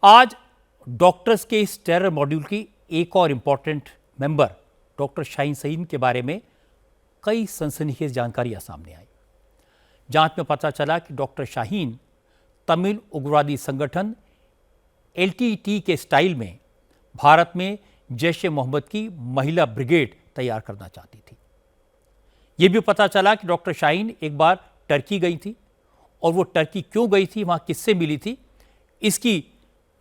आज डॉक्टर्स के इस टेरर मॉड्यूल की एक और important member doctor Shaheen Saeed के बारे में कई सनसनीखेज जानकारियां सामने आई। जांच में पता चला कि डॉक्टर शाहीन तमिल उग्रवादी संगठन एलटीटी के स्टाइल में भारत में जैश ए मोहम्मद की महिला ब्रिगेड तैयार करना चाहती थी। यह भी पता चला कि डॉक्टर शाहीन एक बार टर्की गई थी और वो टर्की क्यों गई थी, वहां किससे मिली थी, इसकी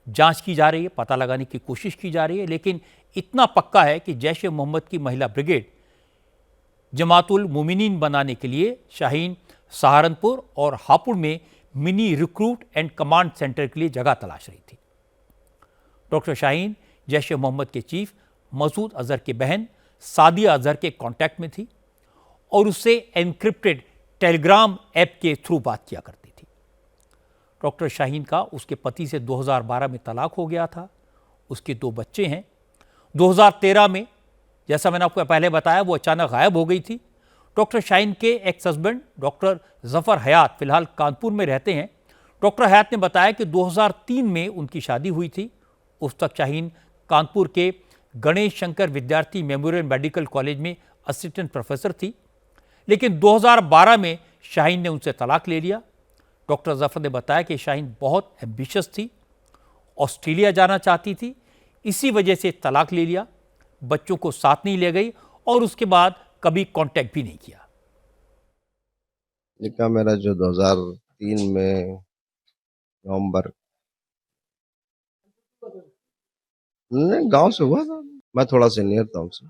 जांच की जा रही है, पता लगाने की कोशिश की जा रही है। लेकिन इतना पक्का है कि जैश ए मोहम्मद की महिला ब्रिगेड जमातुल मोमिनीन बनाने के लिए शाहीन सहारनपुर और हापुड़ में mini recruit and command centre के लिए जगह तलाश रही थी। डॉक्टर शाहीन जैश ए मोहम्मद के चीफ मसूद अजहर की बहन सादिया अजहर के कांटेक्ट में थी और उससे एनक्रिप्टेड टेलीग्राम ऐप के थ्रू बात किया करती थी। डॉक्टर शाहीन का उसके पति से 2012 में तलाक हो गया था। उसके 2 बच्चे हैं। 2013 में, जैसा मैंने आपको पहले बताया, वो अचानक गायब हो गई थी। डॉक्टर शाहीन के एक्स हस्बैंड डॉक्टर जफर हयात फिलहाल कानपुर में रहते हैं। डॉक्टर हयात ने बताया कि 2003 में उनकी शादी हुई थी। उस तक शाहीन कानपुर के गणेश शंकर विद्यार्थी मेमोरियल मेडिकल कॉलेज में असिस्टेंट प्रोफेसर थी। लेकिन 2012 में शाहीन ने उनसे तलाक ले लिया। डॉक्टर जफर ने बताया कि शाहीन बहुत एम्बिशियस थी, ऑस्ट्रेलिया जाना चाहती थी, इसी वजह से तलाक ले लिया, बच्चों को साथ नहीं ले गई और उसके बाद कभी कांटेक्ट भी नहीं किया। निकाह मेरा जो 2003 में नवंबर गांव से हुआ था। मैं थोड़ा सीनियर था उनसे।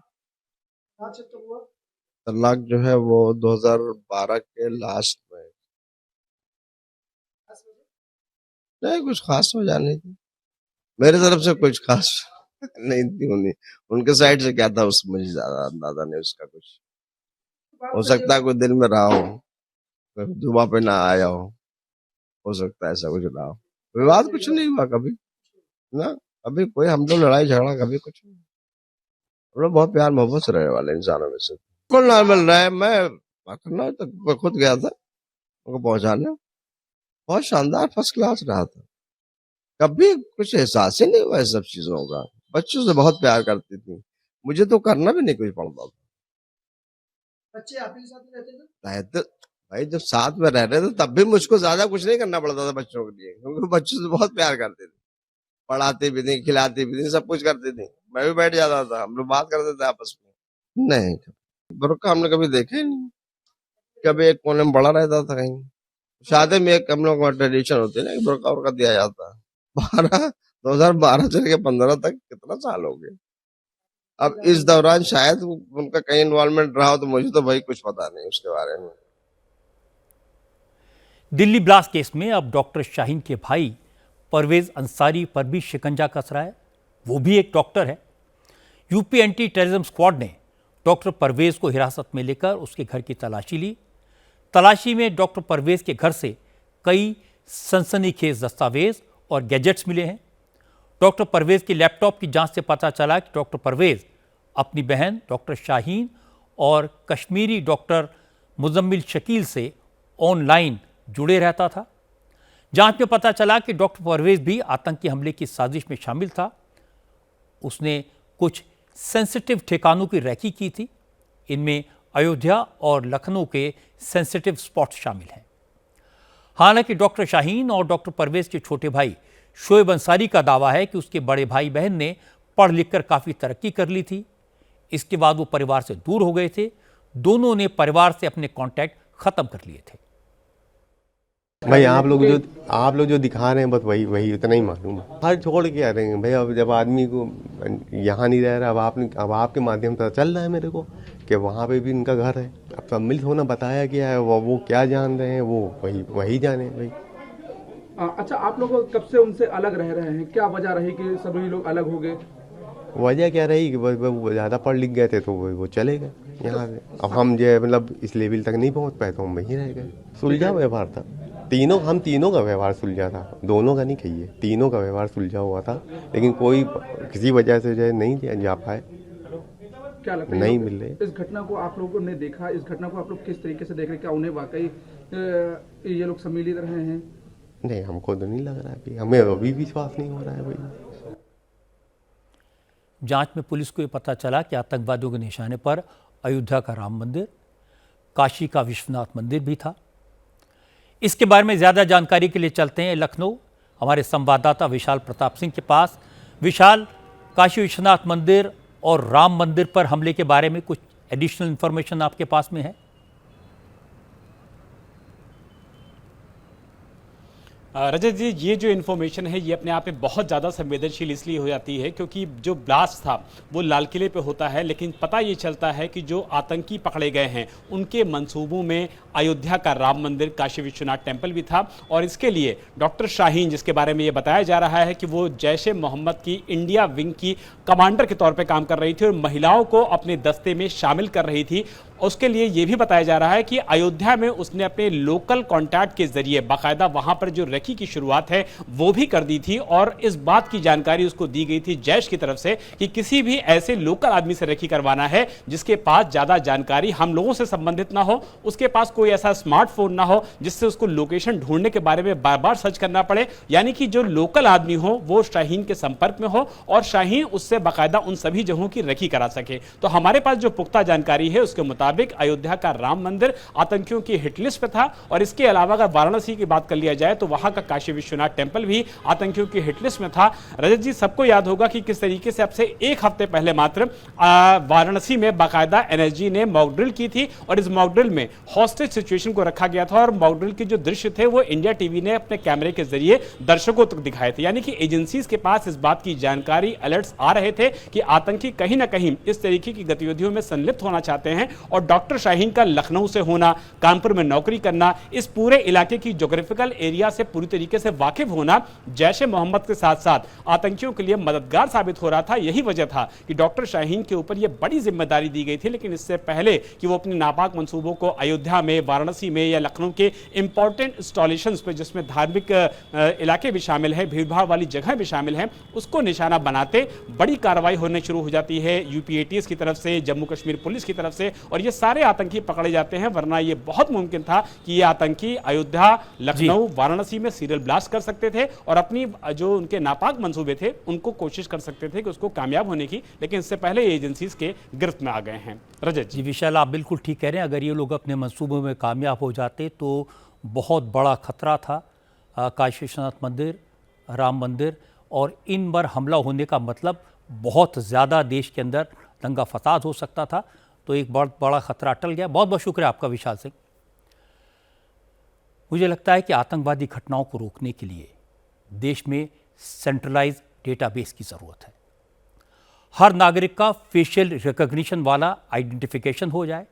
तलाक जो है वो 2012 के लास्ट में। नहीं, कुछ खास वजह नहीं थी मेरे तरफ से, कुछ खास नहीं थी। उनके साइड से क्या था उस मुझे ज्यादा अंदाजा नहीं उसका। कुछ हो सकता है कोई दिल में रहा हो, कोई दुआ पे ना आया हो सकता है ऐसा कुछ रहा हो। विवाद कुछ नहीं हुआ कभी ना, अभी कोई हम लोग लड़ाई झगड़ा कभी कुछ नहीं। हम लोग बहुत प्यार मोहब्बत से रहने वाले इंसानों में से। बिल्कुल नॉर्मल रहा है। मैं लखनऊ तक मैं खुद गया था उनको पहुंचाने। बहुत शानदार फर्स्ट क्लास रहा था। कभी कुछ एहसास ही नहीं हुआ इस सब चीजों का। बच्चों से बहुत प्यार करती थी, मुझे तो करना भी नहीं कुछ पड़ता था। बच्चे आप ही के साथ रहते थे? रहते भाई, जब साथ में रह रहे थे तब भी मुझको ज्यादा कुछ नहीं करना पड़ता था बच्चों के लिए, क्योंकि बच्चों से बहुत प्यार करते थे। पढ़ाती भी थी, खिलाती भी थी, सब कुछ करती थी। मैं भी बैठ जाता था, हम लोग बात करते थे आपस में। नहीं, बुर्का हमने कभी देखा ही नहीं। कभी एक कोने में बड़ा रहता था कहीं। शादी में एक हम लोग का ट्रेडिशन होती है ना, बुर्का उर्का दिया जाता है। 2012 से लेकर 15 तक कितना साल हो गए। अब इस दौरान शायद उनका कहीं इन्वॉल्वमेंट रहा हो, तो मुझे तो भाई कुछ पता नहीं उसके बारे में। दिल्ली ब्लास्ट केस में अब डॉक्टर शाहीन के भाई परवेज अंसारी पर भी शिकंजा कस रहा है। वो भी एक डॉक्टर है। यूपी एंटी टेररिज्म स्क्वाड ने डॉक्टर परवेज को हिरासत में लेकर उसके घर की तलाशी ली। तलाशी में डॉक्टर परवेज के घर से कई सनसनीखेज दस्तावेज और गैजेट्स मिले हैं। डॉक्टर परवेज के लैपटॉप की जांच से पता चला कि डॉक्टर परवेज अपनी बहन डॉक्टर शाहीन और कश्मीरी डॉक्टर मुजम्मिल शकील से ऑनलाइन जुड़े रहता था। जांच में पता चला कि डॉक्टर परवेज भी आतंकी हमले की साजिश में शामिल था। उसने कुछ सेंसिटिव ठिकानों की रैकी की थी। इनमें अयोध्या और लखनऊ के सेंसिटिव स्पॉट शामिल हैं। हालांकि डॉक्टर शाहीन और डॉक्टर परवेज के छोटे भाई शोएब अंसारी का दावा है कि उसके बड़े भाई बहन ने पढ़ लिखकर काफ़ी तरक्की कर ली थी। इसके बाद वो परिवार से दूर हो गए थे। दोनों ने परिवार से अपने कॉन्टैक्ट खत्म कर लिए थे। भाई आप लोग जो दिखा रहे हैं बस वही उतना ही मालूम है। हर छोड़ के आ रहे हैं भाई। अब जब आदमी को यहाँ नहीं रह रहा, अब आपके माध्यम से चल रहा है मेरे को कि वहाँ पे भी इनका घर है। अब सब मिल होना बताया गया है, वो क्या जान रहे हैं वो वही जाने भाई। अच्छा, आप लोग कब से उनसे अलग रह रहे हैं? क्या वजह रही कि सभी लोग अलग हो गए? वजह क्या रही कि वो ज़्यादा पढ़ लिख गए थे तो वो चले गए यहाँ से। अब हम जो मतलब इस लेवल तक नहीं पहुँच पाए तो हम वहीं रह गए। सुलझा व्यवहार था, हम तीनों का व्यवहार सुलझा था, दोनों का नहीं कहिए, तीनों का व्यवहार सुलझा हुआ था। लेकिन कोई किसी वजह से जो नहीं जा पाए, क्या लगता है नहीं मिल रहे। इस घटना को आप लोगों ने देखा, इस घटना को आप लोग किस तरीके से देख रहे हैं? क्या उन्हें वाकई ये लोग सम्मिलित रहे हैं? नहीं, हमको तो नहीं लग रहा है, हमें अभी विश्वास नहीं हो रहा है भाई। जांच में पुलिस को ये पता चला कि आतंकवादियों के निशाने पर अयोध्या का राम मंदिर, काशी का विश्वनाथ मंदिर भी था। इसके बारे में ज़्यादा जानकारी के लिए चलते हैं लखनऊ, हमारे संवाददाता विशाल प्रताप सिंह के पास। विशाल, काशी विश्वनाथ मंदिर और राम मंदिर पर हमले के बारे में कुछ एडिशनल इंफॉर्मेशन आपके पास में है? रजत जी, ये जो इन्फॉर्मेशन है ये अपने आप में बहुत ज़्यादा संवेदनशील इसलिए हो जाती है क्योंकि जो ब्लास्ट था वो लाल किले पे होता है, लेकिन पता ये चलता है कि जो आतंकी पकड़े गए हैं उनके मंसूबों में अयोध्या का राम मंदिर, काशी विश्वनाथ टेम्पल भी था। और इसके लिए डॉक्टर शाहीन, जिसके बारे में ये बताया जा रहा है कि वो जैश ए मोहम्मद की इंडिया विंग की कमांडर के तौर पर काम कर रही थी और महिलाओं को अपने दस्ते में शामिल कर रही थी। उसके लिए ये भी बताया जा रहा है कि अयोध्या में उसने अपने लोकल कॉन्टैक्ट के जरिए बाकायदा वहां पर जो रेकी की शुरुआत है वो भी कर दी थी और इस बात की जानकारी उसको दी गई थी जैश की तरफ से कि किसी भी ऐसे लोकल आदमी से रेकी करवाना है जिसके पास ज्यादा जानकारी हम लोगों से संबंधित ना हो, उसके पास कोई ऐसा स्मार्टफोन ना हो जिससे उसको लोकेशन ढूंढने के बारे में बार बार सर्च करना पड़े, यानी कि जो लोकल आदमी हो वो शाहीन के संपर्क में हो और शाहीन उससे बाकायदा उन सभी जगहों की रेकी करा सके। तो हमारे पास जो पुख्ता जानकारी है उसके मुताबिक अयोध्या का राम मंदिर आतंकियों की हिटलिस्ट पे था और इसके अलावा अगर वाराणसी की बात कर लिया जाए तो वहां का काशी विश्वनाथ टेम्पल भी आतंकियों की हिटलिस्ट में था। रजत जी, सबको याद होगा कि किस तरीके से अब से एक हफ्ते पहले मात्र वाराणसी में बाकायदा एनएसजी ने मॉक ड्रिल की थी और इस मॉक ड्रिल में हॉस्टेज सिचुएशन को रखा गया था और मॉक ड्रिल के जो दृश्य थे वो इंडिया टीवी ने अपने कैमरे के जरिए दर्शकों तक दिखाए थे, यानी कि एजेंसीज के पास इस बात की जानकारी, अलर्ट्स आ रहे थे कि आतंकी कहीं ना कहीं इस तरीके की गतिविधियों में संलिप्त होना चाहते हैं। और डॉक्टर शाहीन का लखनऊ से होना, कानपुर में नौकरी करना, इस पूरे इलाके की ज्योग्राफिकल एरिया से पूरी तरीके से वाकिफ होना जैश ए मोहम्मद के साथ साथ आतंकियों के लिए मददगार साबित हो रहा था। यही वजह था कि डॉक्टर शाहीन के ऊपर यह बड़ी जिम्मेदारी दी गई थी, लेकिन इससे पहले कि वो अपने नापाक मंसूबों को अयोध्या में, वाराणसी में या लखनऊ के इंपॉर्टेंट इंस्टॉलेशंस पे जिसमें धार्मिक इलाके भी शामिल है, भीड़भाड़ वाली जगह भी शामिल है, उसको निशाना बनाते बड़ी कार्रवाई होने शुरू हो जाती है यूपीएटीएस की तरफ से, जम्मू कश्मीर पुलिस की तरफ से, और ये सारे आतंकी पकड़े जाते हैं। वरना ये बहुत मुमकिन था कि ये आतंकी अयोध्या, लखनऊ, वाराणसी में सीरियल ब्लास्ट कर सकते थे और अपनी जो उनके नापाक मंसूबे थे उनको कोशिश कर सकते थे कि उसको कामयाब होने की, लेकिन इससे पहले ये एजेंसीज के गिरफ्त में आ गए हैं। रजत जी, विशाल, आप बिल्कुल ठीक कह रहे हैं। अगर ये लोग अपने मंसूबों में कामयाब हो जाते तो बहुत बड़ा खतरा था काशी विश्वनाथ मंदिर, राम मंदिर, और इन पर हमला होने का मतलब बहुत ज़्यादा देश के अंदर दंगा फसाद हो सकता था। तो एक बहुत बड़ा खतरा टल गया। बहुत बहुत शुक्रिया आपका विशाल सिंह। मुझे लगता है कि आतंकवादी घटनाओं को रोकने के लिए देश में सेंट्रलाइज डेटाबेस की ज़रूरत है। हर नागरिक का फेशियल रिकॉग्निशन वाला आइडेंटिफिकेशन हो जाए,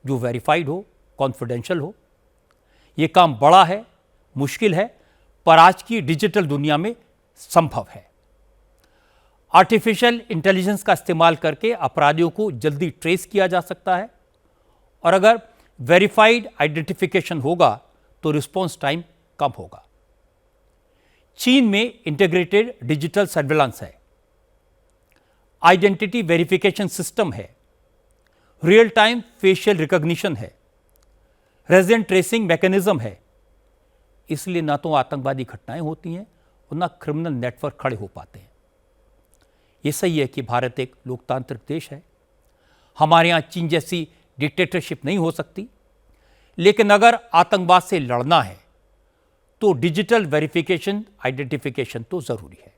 जो वेरीफाइड हो, कॉन्फिडेंशियल हो। ये काम बड़ा है, मुश्किल है, पर आज की डिजिटल दुनिया में संभव है। आर्टिफिशियल इंटेलिजेंस का इस्तेमाल करके अपराधियों को जल्दी ट्रेस किया जा सकता है और अगर वेरीफाइड आइडेंटिफिकेशन होगा तो रिस्पॉन्स टाइम कम होगा। चीन में इंटीग्रेटेड डिजिटल सर्विलांस है, आइडेंटिटी वेरिफिकेशन सिस्टम है, रियल टाइम फेशियल रिकॉग्निशन है, रेजिडेंट ट्रेसिंग मैकेनिज्म है। इसलिए ना तो आतंकवादी घटनाएं होती हैं और ना क्रिमिनल नेटवर्क खड़े हो पाते हैं। ये सही है कि भारत एक लोकतांत्रिक देश है, हमारे यहाँ चीन जैसी डिक्टेटरशिप नहीं हो सकती, लेकिन अगर आतंकवाद से लड़ना है तो डिजिटल वेरिफिकेशन, आइडेंटिफिकेशन तो जरूरी है।